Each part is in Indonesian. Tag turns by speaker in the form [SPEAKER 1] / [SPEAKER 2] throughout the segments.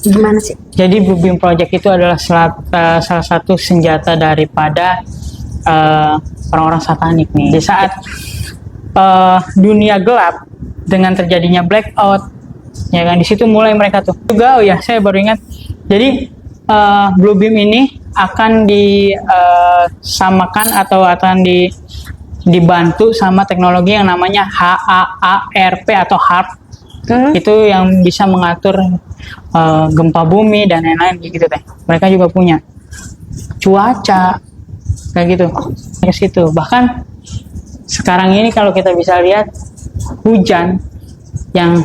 [SPEAKER 1] sih? Gimana sih?
[SPEAKER 2] Jadi Bluebeam Project itu adalah salah satu senjata daripada orang-orang satanik nih. Di saat dunia gelap dengan terjadinya blackout, ya kan, di situ mulai mereka tuh. Juga saya baru ingat. Jadi Bluebeam ini akan disamakan atau akan dibantu sama teknologi yang namanya HAARP atau HARP. Itu yang bisa mengatur gempa bumi dan lain-lain gitu teh. Mereka juga punya cuaca kayak gitu ke situ. Bahkan sekarang ini kalau kita bisa lihat hujan yang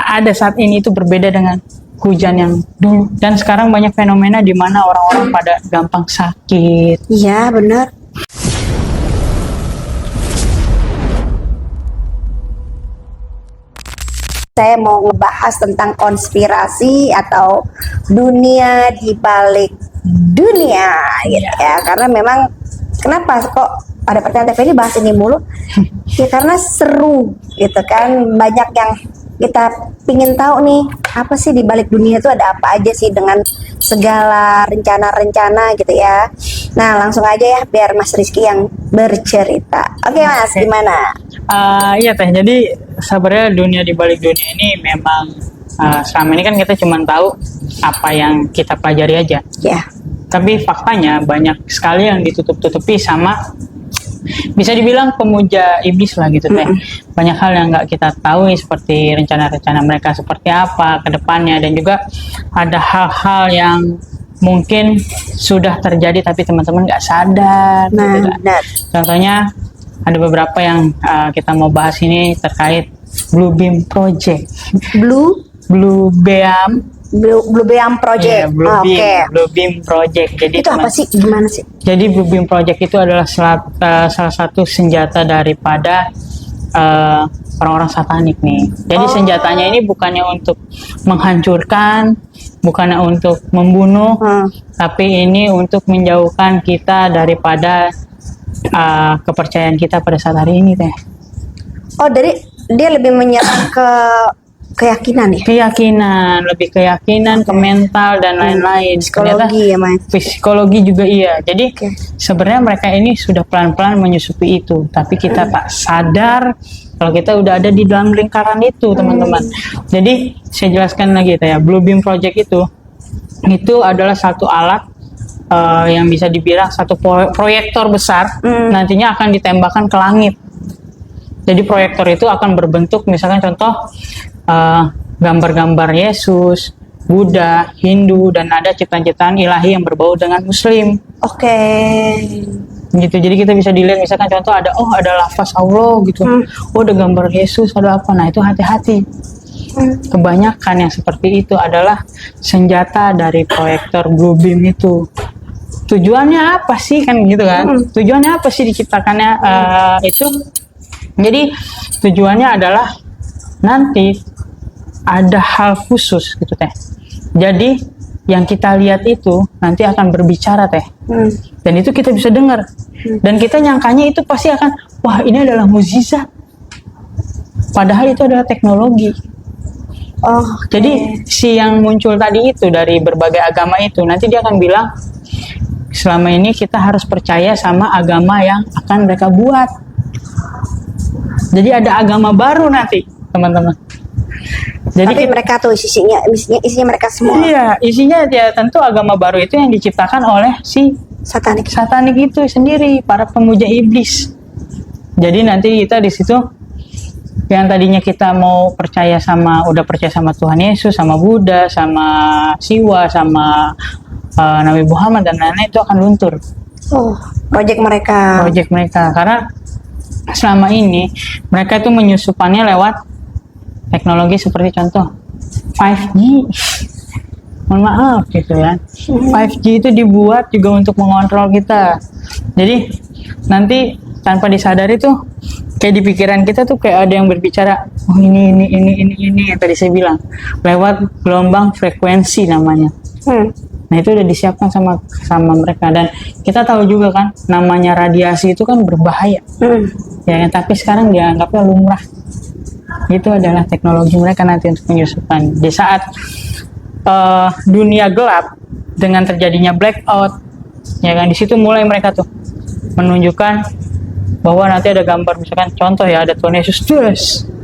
[SPEAKER 2] ada saat ini itu berbeda dengan hujan yang dulu. Dan sekarang banyak fenomena di mana orang-orang pada gampang sakit.
[SPEAKER 1] Iya, benar. Saya mau ngebahas tentang konspirasi atau dunia di balik dunia gitu ya. Karena memang kenapa kok pada pertanyaan TV ini bahas ini mulu? Ya karena seru gitu kan. Banyak yang kita pingin tahu nih, apa sih di balik dunia itu ada apa aja sih dengan segala rencana-rencana gitu ya. Nah, langsung aja ya biar Mas Rizky yang bercerita. Oke Mas, gimana?
[SPEAKER 2] Iya teh, jadi sebenarnya dunia di balik dunia ini memang selama ini kan kita cuma tahu apa yang kita pelajari aja.
[SPEAKER 1] Ya.
[SPEAKER 2] Tapi faktanya banyak sekali yang ditutup-tutupi sama bisa dibilang pemuja iblis lah gitu teh. Banyak hal yang nggak kita tahu seperti rencana-rencana mereka seperti apa ke depannya, dan juga ada hal-hal yang mungkin sudah terjadi tapi teman-teman nggak sadar.
[SPEAKER 1] Nah,
[SPEAKER 2] gitu kan. Contohnya ada beberapa yang kita mau bahas ini terkait Bluebeam Project. Bluebeam Project.
[SPEAKER 1] Oke.
[SPEAKER 2] Bluebeam Project. Jadi
[SPEAKER 1] itu apa sih? Gimana sih?
[SPEAKER 2] Jadi Bluebeam Project itu adalah salah satu senjata daripada orang-orang satanik nih. Jadi senjatanya ini bukannya untuk menghancurkan, bukannya untuk membunuh, tapi ini untuk menjauhkan kita daripada kepercayaan kita pada saat hari ini teh.
[SPEAKER 1] Oh, dari dia lebih menyerang ke keyakinan ya?
[SPEAKER 2] Keyakinan, lebih keyakinan, ke mental dan lain-lain.
[SPEAKER 1] Psikologi ya, Mas?
[SPEAKER 2] Psikologi juga iya. Jadi sebenarnya mereka ini sudah pelan-pelan menyusupi itu, tapi kita tak sadar kalau kita udah ada di dalam lingkaran itu, teman-teman. Jadi saya jelaskan lagi ya, Bluebeam Project itu adalah satu alat yang bisa dibilang satu proyektor besar, nantinya akan ditembakkan ke langit. Jadi proyektor itu akan berbentuk misalkan contoh gambar-gambar Yesus, Buddha, Hindu, dan ada ciptaan-ciptaan ilahi yang berbau dengan Muslim.
[SPEAKER 1] Oke.
[SPEAKER 2] Gitu. Jadi kita bisa dilihat misalkan contoh ada lafaz Allah gitu. Ada gambar Yesus, ada apa. Nah, itu hati-hati. Kebanyakan yang seperti itu adalah senjata dari proyektor Bluebeam itu. Tujuannya apa sih kan gitu kan? Tujuannya apa sih diciptakannya itu? Jadi tujuannya adalah nanti ada hal khusus gitu teh. Jadi yang kita lihat itu nanti akan berbicara teh. Dan itu kita bisa dengar. Dan kita nyangkanya itu pasti akan, wah ini adalah mukjizat. Padahal itu adalah teknologi. Jadi si yang muncul tadi itu dari berbagai agama itu nanti dia akan bilang, selama ini kita harus percaya sama agama yang akan mereka buat. Jadi ada agama baru nanti, teman-teman. Jadi
[SPEAKER 1] tapi mereka tuh isinya mereka semua.
[SPEAKER 2] Iya, isinya ya tentu agama baru itu yang diciptakan oleh si satanik itu sendiri, para pemuja iblis. Jadi nanti kita di situ yang tadinya kita udah percaya sama Tuhan Yesus, sama Buddha, sama Siwa, sama Nabi Muhammad dan lain-lain itu akan luntur.
[SPEAKER 1] Project mereka. Karena selama ini mereka itu menyusupannya lewat teknologi seperti contoh 5G. Mohon maaf gitu ya. 5G itu dibuat juga untuk mengontrol kita. Jadi nanti tanpa disadari tuh kayak di pikiran kita tuh kayak ada yang berbicara, ini yang tadi saya bilang, lewat gelombang frekuensi namanya. Nah itu udah disiapkan sama mereka, dan kita tahu juga kan namanya radiasi itu kan berbahaya. Ya, tapi sekarang dianggapnya lumrah. Itu adalah teknologi mereka nanti untuk penyusupan. Di saat
[SPEAKER 2] dunia gelap dengan terjadinya blackout, ya kan, di situ mulai mereka tuh menunjukkan bahwa nanti ada gambar, misalkan contoh ya, ada Tuhan Yesus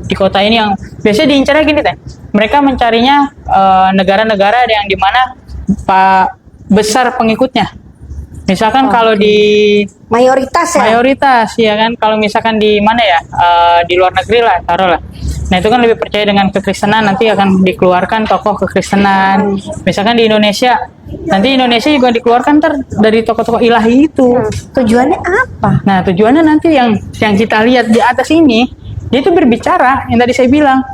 [SPEAKER 2] di kota ini yang biasanya diincarnya gini teh, mereka mencarinya negara-negara yang dimana besar pengikutnya. Misalkan kalau di mayoritas ya kan, kalau misalkan di mana ya, di luar negeri lah taruhlah. Nah itu kan lebih percaya dengan kekristenan, nanti akan dikeluarkan tokoh kekristenan. Misalkan di Indonesia, nanti Indonesia juga dikeluarkan dari tokoh-tokoh ilahi itu.
[SPEAKER 3] Tujuannya apa?
[SPEAKER 2] Nah tujuannya nanti yang kita lihat di atas ini, dia itu berbicara yang tadi saya bilang,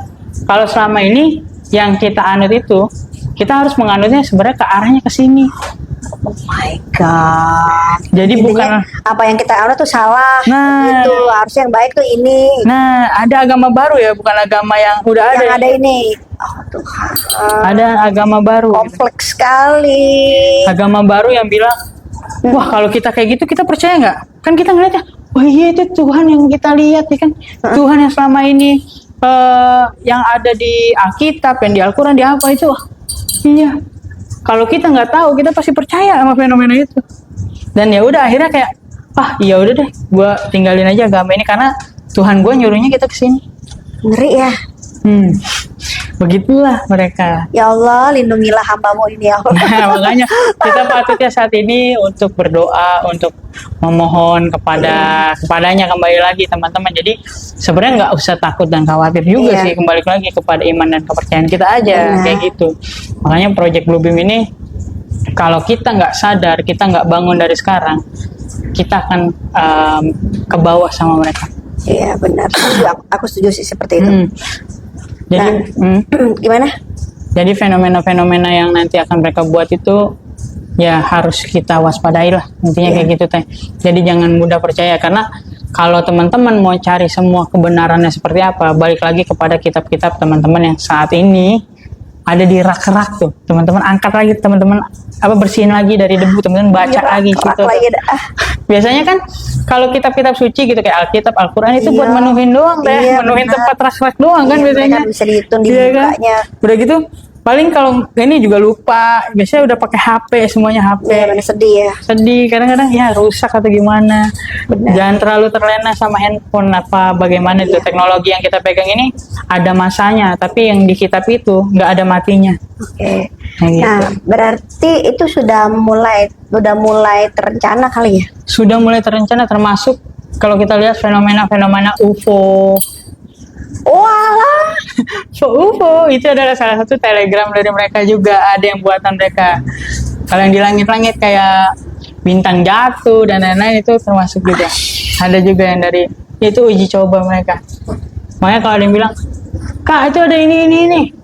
[SPEAKER 2] kalau selama ini yang kita anut itu, kita harus menganutnya sebenarnya ke arahnya ke sini.
[SPEAKER 3] Oh my god.
[SPEAKER 2] Jadi
[SPEAKER 3] intinya,
[SPEAKER 2] bukan
[SPEAKER 3] apa yang kita anut tuh salah.
[SPEAKER 2] Nah,
[SPEAKER 3] itu harusnya yang baik tuh ini.
[SPEAKER 2] Nah, ada agama baru ya, bukan agama yang udah ada.
[SPEAKER 3] Yang ada ini. Oh Tuhan.
[SPEAKER 2] Ada agama baru.
[SPEAKER 3] Kompleks sekali.
[SPEAKER 2] Agama baru yang bilang, wah kalau kita kayak gitu kita percaya nggak? Kan kita ngeliatnya, wah iya itu Tuhan yang kita lihat ya kan, Tuhan yang selama ini yang ada di Alkitab, yang di Al-Quran, di apa itu, wah iya. Kalau kita nggak tahu, kita pasti percaya sama fenomena itu. Dan ya udah akhirnya kayak, iya udah deh, gue tinggalin aja agama ini karena Tuhan gue nyuruhnya kita kesini.
[SPEAKER 3] Ngeri ya.
[SPEAKER 2] Begitulah mereka.
[SPEAKER 3] Ya Allah, lindungilah hamba-Mu ini ya Allah.
[SPEAKER 2] Nah, makanya kita patutnya saat ini untuk berdoa, untuk memohon kepadanya kembali lagi teman-teman. Jadi sebenarnya nggak usah takut dan khawatir juga sih, kembali lagi kepada iman dan kepercayaan kita aja, kayak gitu. Makanya Project Bluebeam ini kalau kita nggak sadar, kita nggak bangun dari sekarang, kita akan ke bawah sama mereka.
[SPEAKER 3] Iya benar, aku setuju sih seperti itu.
[SPEAKER 2] Jadi
[SPEAKER 3] gimana?
[SPEAKER 2] Jadi fenomena-fenomena yang nanti akan mereka buat itu ya harus kita waspadai lah, intinya kayak gitu teh. Jadi jangan mudah percaya, karena kalau teman-teman mau cari semua kebenarannya seperti apa, balik lagi kepada kitab-kitab teman-teman yang saat ini ada di rak-rak tuh, teman-teman angkat lagi, teman-teman bersihin lagi dari debu, teman-teman baca lagi gitu. Biasanya kan kalau kitab-kitab suci gitu kayak Alkitab, Al-Quran itu buat menuhin doang deh, menuhin tempat rak-rak doang kan biasanya.
[SPEAKER 3] Bisa dihitung di bukanya.
[SPEAKER 2] Udah gitu paling kalau ini juga lupa, biasanya udah pakai HP, semuanya HP.
[SPEAKER 3] Sedih ya.
[SPEAKER 2] Sedih kadang-kadang ya, rusak atau gimana. Jangan terlalu terlena sama handphone apa bagaimana itu teknologi yang kita pegang ini ada masanya, tapi yang di kitab itu nggak ada matinya.
[SPEAKER 3] Oke.
[SPEAKER 2] Nah,
[SPEAKER 3] berarti itu sudah mulai terencana kali ya?
[SPEAKER 2] Sudah mulai terencana, termasuk kalau kita lihat fenomena-fenomena UFO.
[SPEAKER 3] Walah,
[SPEAKER 2] UFO itu adalah salah satu telegram dari mereka juga, ada yang buatan mereka. Kalau yang di langit-langit kayak bintang jatuh dan lain-lain itu termasuk juga. Ada juga yang dari itu uji coba mereka. Makanya kalau ada yang bilang, Kak itu ada ini.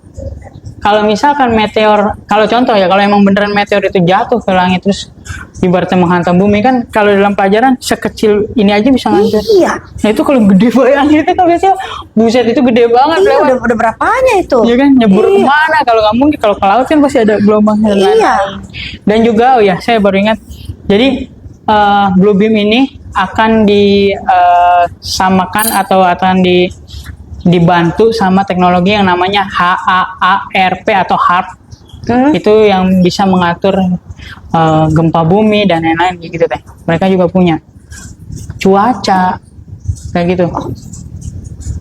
[SPEAKER 2] Kalau misalkan meteor, kalau contoh ya, kalau emang beneran meteor itu jatuh ke langit terus ibaratnya menghantam bumi kan, kalau dalam pelajaran sekecil ini aja bisa nganter.
[SPEAKER 3] Iya.
[SPEAKER 2] Nah itu kalau gede banget itu kan biasanya, buset itu gede banget.
[SPEAKER 3] Iya, udah berapanya itu?
[SPEAKER 2] Iya kan, nyebur kemana? Kalau nggak mungkin, kalau ke laut kan pasti ada gelombangnya.
[SPEAKER 3] Iya.
[SPEAKER 2] Dan juga saya baru ingat, jadi Bluebeam ini akan disamakan atau akan dibantu sama teknologi yang namanya HAARP atau HARP. Itu yang bisa mengatur gempa bumi dan lain-lain gitu teh. Mereka juga punya cuaca kayak gitu.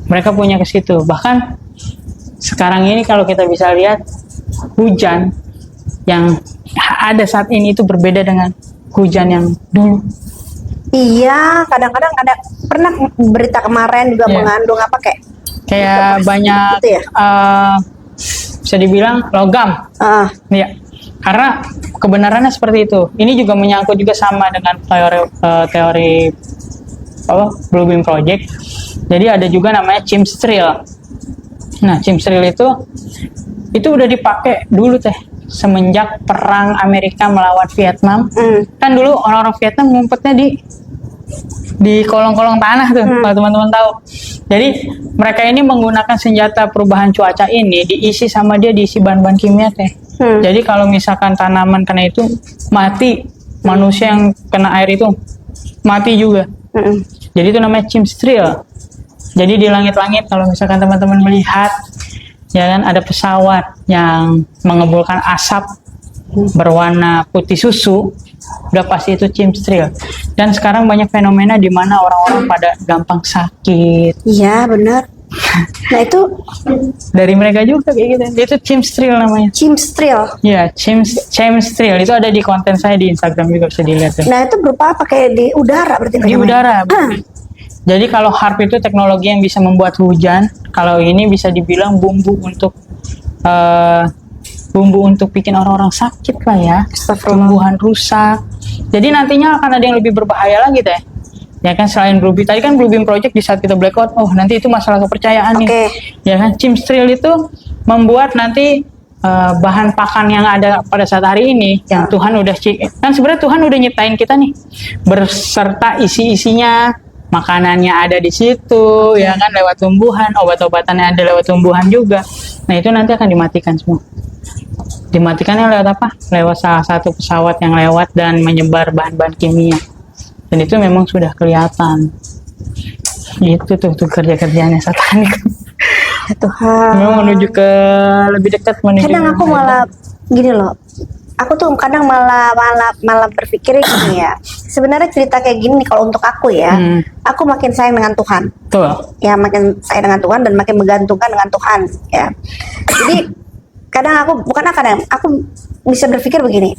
[SPEAKER 2] Mereka punya ke situ. Bahkan sekarang ini kalau kita bisa lihat hujan yang ada saat ini itu berbeda dengan hujan yang dulu.
[SPEAKER 3] Iya, kadang-kadang ada pernah berita kemarin juga mengandung apa kayak
[SPEAKER 2] banyak
[SPEAKER 3] gitu ya?
[SPEAKER 2] Bisa dibilang logam. Ya, karena kebenarannya seperti itu. Ini juga menyangkut juga sama dengan teori Bluebeam Project. Jadi ada juga namanya chemtrail. Nah, chemtrail itu udah dipakai dulu teh semenjak perang Amerika melawan Vietnam. Kan dulu orang-orang Vietnam ngumpetnya di kolong-kolong tanah tuh, kalau teman-teman tahu. Jadi mereka ini menggunakan senjata perubahan cuaca ini, diisi bahan-bahan kimia teh. Jadi kalau misalkan tanaman kena itu mati, manusia yang kena air itu mati juga. Jadi itu namanya chemtrail. Jadi di langit-langit kalau misalkan teman-teman melihat ya kan, ada pesawat yang mengebulkan asap berwarna putih susu, udah pasti itu chemtrail. Dan sekarang banyak fenomena di mana orang-orang pada gampang sakit.
[SPEAKER 3] Iya benar. Nah itu
[SPEAKER 2] Dari mereka juga kayak gitu. Itu chemtrail namanya.
[SPEAKER 3] chemtrail.
[SPEAKER 2] Ya, chemtrail itu ada di konten saya di Instagram juga, bisa dilihat tuh.
[SPEAKER 3] Nah itu berupa apa, kayak di udara berarti?
[SPEAKER 2] Di
[SPEAKER 3] namanya?
[SPEAKER 2] udara. Jadi kalau HARP itu teknologi yang bisa membuat hujan. Kalau ini bisa dibilang bumbu untuk bikin orang-orang sakit lah ya. Tumbuhan rusak. Jadi nantinya akan ada yang lebih berbahaya lagi teh. Ya kan, selain Bluebeam tadi kan Bluebeam Project di saat kita blackout, oh nanti itu masalah kepercayaan nih. Ya kan, chemtrail itu membuat nanti bahan pakan yang ada pada saat hari ini yang Tuhan udah kan sebenarnya Tuhan udah nyiptain kita nih berserta isi-isinya, makanannya ada di situ, ya kan, lewat tumbuhan, obat-obatannya ada lewat tumbuhan juga. Nah itu nanti akan dimatikan semua. Dimatikannya lewat apa? Lewat salah satu pesawat yang lewat dan menyebar bahan-bahan kimia. Dan itu memang sudah kelihatan. Itu tuh kerja-kerjanya satanik.
[SPEAKER 3] Ya Tuhan.
[SPEAKER 2] Memang menuju ke lebih dekat menuju.
[SPEAKER 3] Kadang aku malah gini loh. Aku tuh kadang malah berpikir gini ya. Sebenarnya cerita kayak gini kalau untuk aku ya, aku makin sayang dengan Tuhan.
[SPEAKER 2] Tuh.
[SPEAKER 3] Ya makin sayang dengan Tuhan dan makin menggantungkan dengan Tuhan. Ya. Jadi aku bisa berpikir begini.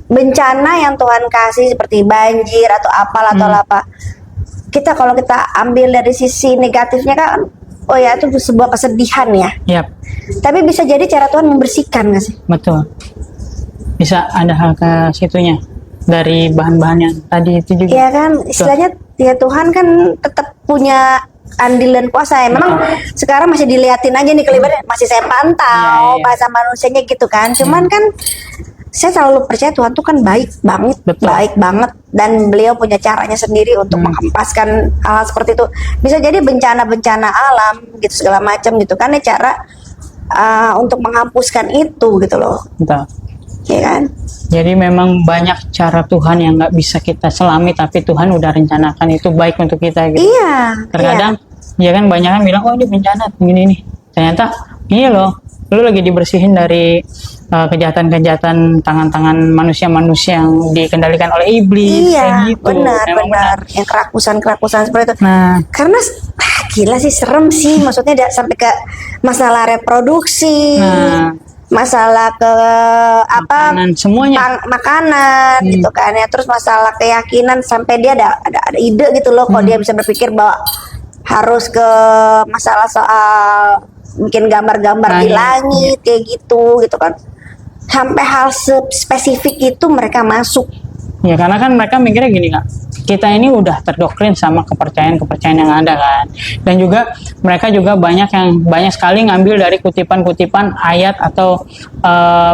[SPEAKER 3] Bencana yang Tuhan kasih seperti banjir atau apalah atau apa, kalau kita ambil dari sisi negatifnya kan, oh ya itu sebuah kesedihan ya.
[SPEAKER 2] Yap.
[SPEAKER 3] Tapi bisa jadi cara Tuhan membersihkan nggak sih?
[SPEAKER 2] Betul. Bisa ada hal ke situnya dari bahan-bahan yang tadi itu juga.
[SPEAKER 3] Iya kan, istilahnya ya Tuhan kan tetap punya andil dan kuasa ya. Memang sekarang masih diliatin aja nih kelihatannya, masih saya pantau bahasa manusianya gitu kan. Cuman kan saya selalu percaya Tuhan tuh kan baik banget. Baik banget, dan beliau punya caranya sendiri untuk menghempaskan hal seperti itu. Bisa jadi bencana-bencana alam gitu segala macam gitu kan ya, cara untuk menghapuskan itu gitu loh.
[SPEAKER 2] Betul.
[SPEAKER 3] Ya kan?
[SPEAKER 2] Jadi memang banyak cara Tuhan yang nggak bisa kita selami, tapi Tuhan udah rencanakan itu baik untuk kita gitu.
[SPEAKER 3] Iya.
[SPEAKER 2] Terkadang ya kan banyak kan bilang, oh ini bencana begini nih. Ternyata iya loh, lu lagi dibersihin dari kejahatan-kejahatan tangan-tangan manusia-manusia yang dikendalikan oleh iblis.
[SPEAKER 3] Iya,
[SPEAKER 2] gitu.
[SPEAKER 3] benar. Yang kerakusan seperti itu.
[SPEAKER 2] Nah,
[SPEAKER 3] karena gila sih, serem sih. Maksudnya sampai ke masalah reproduksi, masalah ke
[SPEAKER 2] makanan, semuanya.
[SPEAKER 3] Makanan gitu kan ya. Terus masalah keyakinan, sampai dia ada ide gitu loh. Kalau dia bisa berpikir bahwa harus ke masalah soal bikin gambar-gambar di langit kayak gitu kan. Sampai hal spesifik itu mereka masuk.
[SPEAKER 2] Ya karena kan mereka mikirnya gini Kak, kita ini udah terdoktrin sama kepercayaan yang ada kan. Dan juga mereka juga banyak sekali ngambil dari kutipan-kutipan ayat atau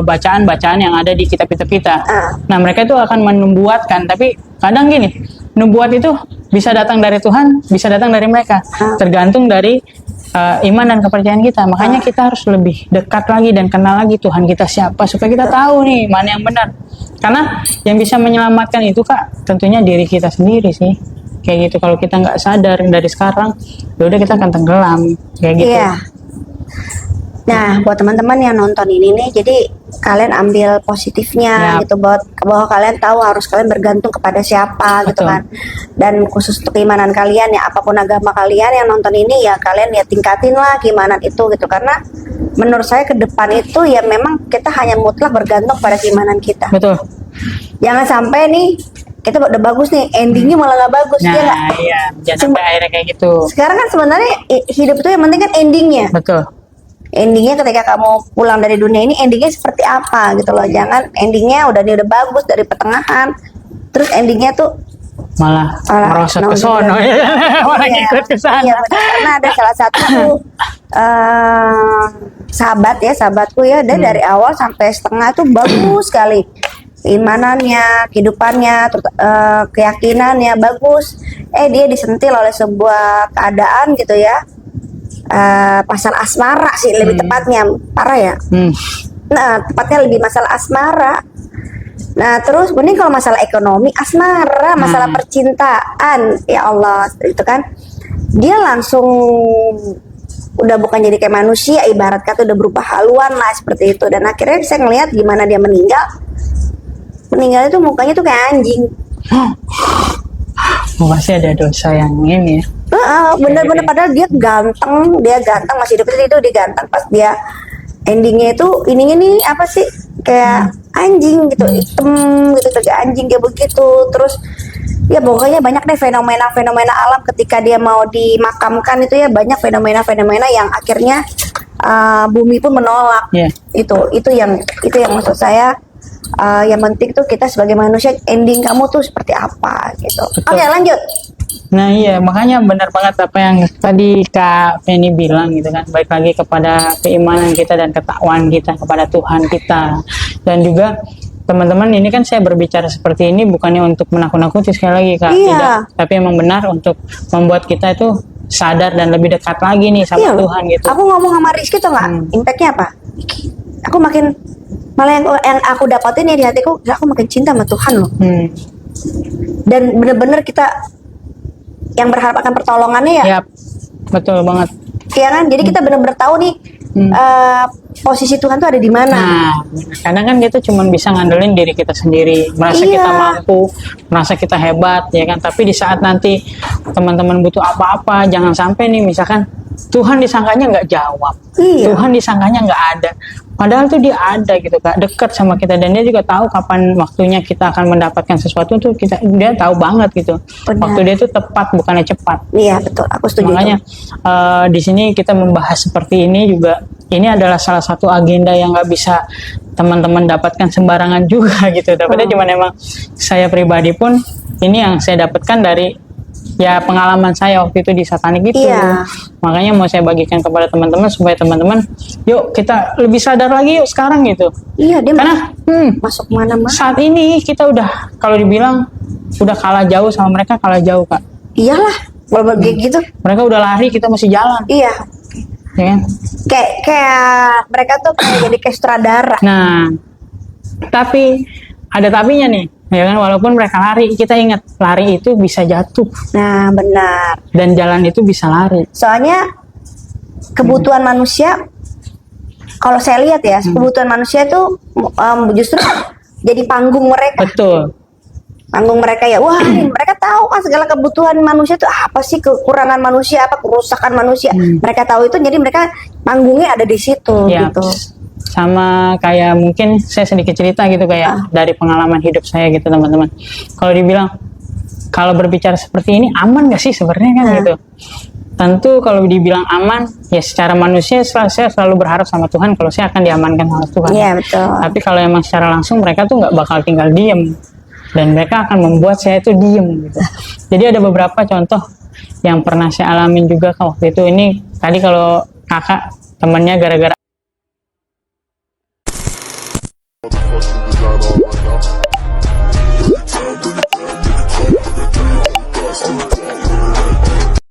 [SPEAKER 2] bacaan-bacaan yang ada di kitab-kitab kita. Nah mereka itu akan menubuatkan, tapi kadang gini, nubuat itu bisa datang dari Tuhan, bisa datang dari mereka, tergantung dari iman dan kepercayaan kita. Makanya kita harus lebih dekat lagi dan kenal lagi Tuhan kita siapa, supaya kita tahu nih mana yang benar. Karena yang bisa menyelamatkan itu Kak, tentunya diri kita sendiri sih. Kayak gitu. Kalau kita nggak sadar dari sekarang, ya udah kita akan tenggelam kayak gitu.
[SPEAKER 3] Iya. Nah, buat teman-teman yang nonton ini nih, jadi kalian ambil positifnya gitu, bahwa kalian tahu harus kalian bergantung kepada siapa. Betul. Gitu kan. Dan khusus untuk keimanan kalian ya, apapun agama kalian yang nonton ini ya, kalian ya tingkatin lah keimanan itu gitu. Karena menurut saya ke depan itu ya memang kita hanya mutlak bergantung pada keimanan kita.
[SPEAKER 2] Betul.
[SPEAKER 3] Jangan sampai nih kita udah bagus nih, endingnya malah nggak bagus.
[SPEAKER 2] Nah,
[SPEAKER 3] ya
[SPEAKER 2] iya, jangan sampai akhirnya kayak gitu.
[SPEAKER 3] Sekarang kan sebenarnya hidup itu yang penting kan endingnya.
[SPEAKER 2] Betul.
[SPEAKER 3] Endingnya ketika kamu pulang dari dunia ini, endingnya seperti apa gitu loh. Jangan endingnya udah bagus dari pertengahan, terus endingnya tuh
[SPEAKER 2] malah merosot ke sono ya, malah ikut ke sana.
[SPEAKER 3] Iya, karena ada salah satu sahabatku ya, dia dari awal sampai setengah itu bagus sekali. Keimanannya, kehidupannya, keyakinannya bagus. Dia disentil oleh sebuah keadaan gitu ya. Masalah asmara sih lebih tepatnya, parah ya. Nah, tepatnya lebih masalah asmara. Nah, terus mending kalau masalah ekonomi, asmara, masalah percintaan, ya Allah, itu kan dia langsung udah bukan jadi kayak manusia, ibarat kata udah berubah haluan lah seperti itu. Dan akhirnya saya ngelihat gimana dia meninggal itu mukanya tuh kayak anjing.
[SPEAKER 2] Masih ada dosa yang ini ya.
[SPEAKER 3] Bener-bener padahal dia ganteng masih hidup itu dia ganteng, pas dia endingnya itu ininya nih apa sih kayak anjing gitu, hitam gitu kayak anjing kayak begitu. Terus ya pokoknya banyak deh fenomena alam ketika dia mau dimakamkan itu ya, banyak fenomena yang akhirnya bumi pun menolak. Itu yang maksud saya, yang penting tuh kita sebagai manusia ending kamu tuh seperti apa gitu. Oke, lanjut.
[SPEAKER 2] Nah iya, makanya benar banget apa yang tadi Kak Penny bilang gitu kan, baik lagi kepada keimanan kita dan ketakwaan kita kepada Tuhan kita. Dan juga teman-teman, ini kan saya berbicara seperti ini bukannya untuk menakut-nakuti, sekali lagi Kak, tidak, tapi emang benar untuk membuat kita itu sadar dan lebih dekat lagi nih sama Tuhan gitu.
[SPEAKER 3] Aku ngomong sama Rizky tuh nggak, impactnya apa? Aku makin, malah yang aku dapatin ya di hatiku, aku makin cinta sama Tuhan loh. Dan bener-bener kita yang berharap akan pertolongannya ya.
[SPEAKER 2] Yap, betul banget.
[SPEAKER 3] Iya kan, jadi kita bener-bener tahu nih posisi Tuhan tuh ada di mana.
[SPEAKER 2] Nah, kadang kan kita cuma bisa ngandelin diri kita sendiri, merasa kita mampu, merasa kita hebat, ya kan. Tapi di saat nanti teman-teman butuh apa-apa, jangan sampai nih misalkan Tuhan disangkanya nggak jawab, Tuhan disangkanya nggak ada. Padahal tuh dia ada gitu Kak, dekat sama kita, dan dia juga tahu kapan waktunya kita akan mendapatkan sesuatu tuh dia tahu banget gitu.
[SPEAKER 3] Benar.
[SPEAKER 2] Waktu dia tuh tepat, bukannya cepat.
[SPEAKER 3] Iya betul, aku setuju.
[SPEAKER 2] Makanya di sini kita membahas seperti ini juga, ini adalah salah satu agenda yang nggak bisa teman-teman dapatkan sembarangan juga gitu. Dapatnya cuma emang saya pribadi pun ini yang saya dapatkan dari ya pengalaman saya waktu itu di satanik itu. Makanya mau saya bagikan kepada teman-teman supaya teman-teman yuk kita lebih sadar lagi yuk sekarang gitu.
[SPEAKER 3] Iya, dia
[SPEAKER 2] karena
[SPEAKER 3] masuk mana-mana.
[SPEAKER 2] Saat ini kita udah, kalau dibilang udah kalah jauh sama mereka, kalah jauh Kak.
[SPEAKER 3] Iyalah, kalau gitu.
[SPEAKER 2] Mereka udah lari, kita masih jalan.
[SPEAKER 3] Iya.
[SPEAKER 2] Ya kan?
[SPEAKER 3] Kayak mereka tuh jadi kayak sutradara.
[SPEAKER 2] Nah, tapi ada tapinya nih. Ya kan, walaupun mereka lari, kita ingat lari itu bisa jatuh.
[SPEAKER 3] Nah, benar.
[SPEAKER 2] Dan jalan itu bisa lari.
[SPEAKER 3] Soalnya kebutuhan manusia, kalau saya lihat ya, kebutuhan manusia itu justru jadi panggung mereka.
[SPEAKER 2] Betul.
[SPEAKER 3] Panggung mereka ya, wah mereka tahu kan segala kebutuhan manusia itu apa sih, kekurangan manusia, apa kerusakan manusia. Mereka tahu itu, jadi mereka panggungnya ada di situ gitu.
[SPEAKER 2] Sama kayak mungkin saya sedikit cerita gitu kayak dari pengalaman hidup saya gitu teman-teman. Kalau dibilang kalau berbicara seperti ini aman gak sih sebenarnya kan gitu. Tentu kalau dibilang aman ya secara manusia saya selalu berharap sama Tuhan kalau saya akan diamankan oleh Tuhan.
[SPEAKER 3] Iya betul.
[SPEAKER 2] Tapi kalau emang secara langsung mereka tuh nggak bakal tinggal diem, dan mereka akan membuat saya itu diem gitu. Jadi ada beberapa contoh yang pernah saya alamin juga waktu itu. Ini tadi kalau kakak temannya gara-gara